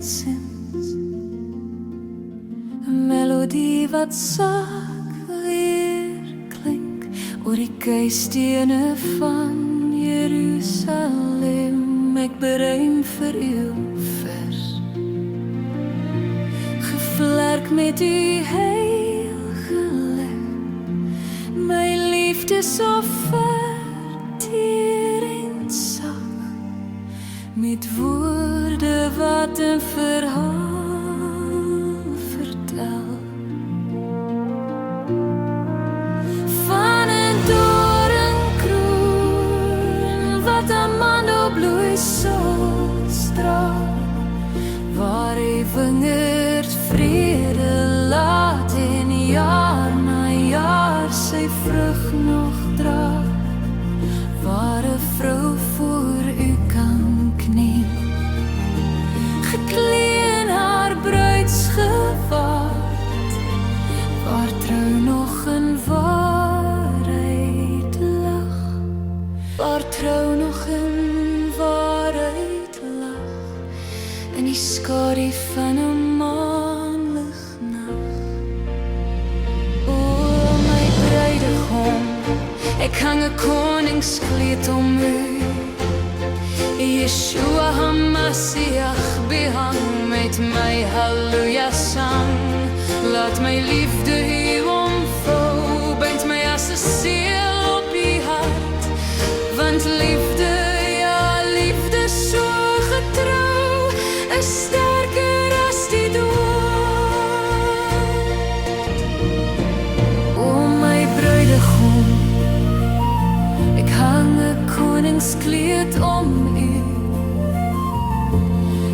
geensins. 'n melodie wat sak weer klink oor die keistene van Jerusalem. Ek bereim vir u vers, gevlerk met u heilige lig, my liefdesoffer teer en sag, met woorde wat 'n verhaal vertel. Van 'n doringkroon wat amandelbloei sal straal, waar hy wingerd vrede laat en jaar na jaar sy vrug nog dra, waar 'n vrou voor u kan knie, geklee in haar bruidsgewaad, waar trou nog in waarheid lag, waar trou nog in waarheid lag, in die skadu van 'n maanlignag. O my bruidegom, ek hang 'n koningskleed om u, Yeshua HaMashiach behang met my halleluja sang. Laat my liefde u omvou, bind my as 'n seël op u hart, want liefde, ja liefde so getrou, is sterker as die dood. O my bruidegom, ek hang 'n koningskleed om u,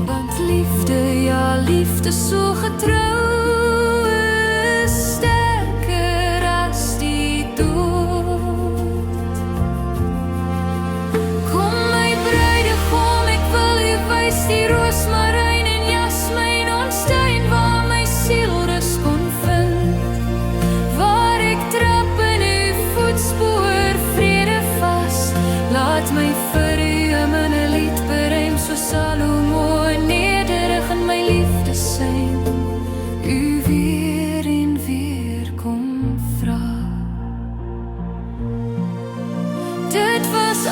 want liefde, ja liefde so getrou, is sterker as die dood. Kom my bruidegom, ek wil u wys die roosmaryn en jasmijn ontstein, waar my siel rus kon vind, waar ek trap in u voetspoor vrede vas. Laat my vir u 'n lied bereim so Salomo, nederig in my liefde syn, u weer en weer kom vra. Dit was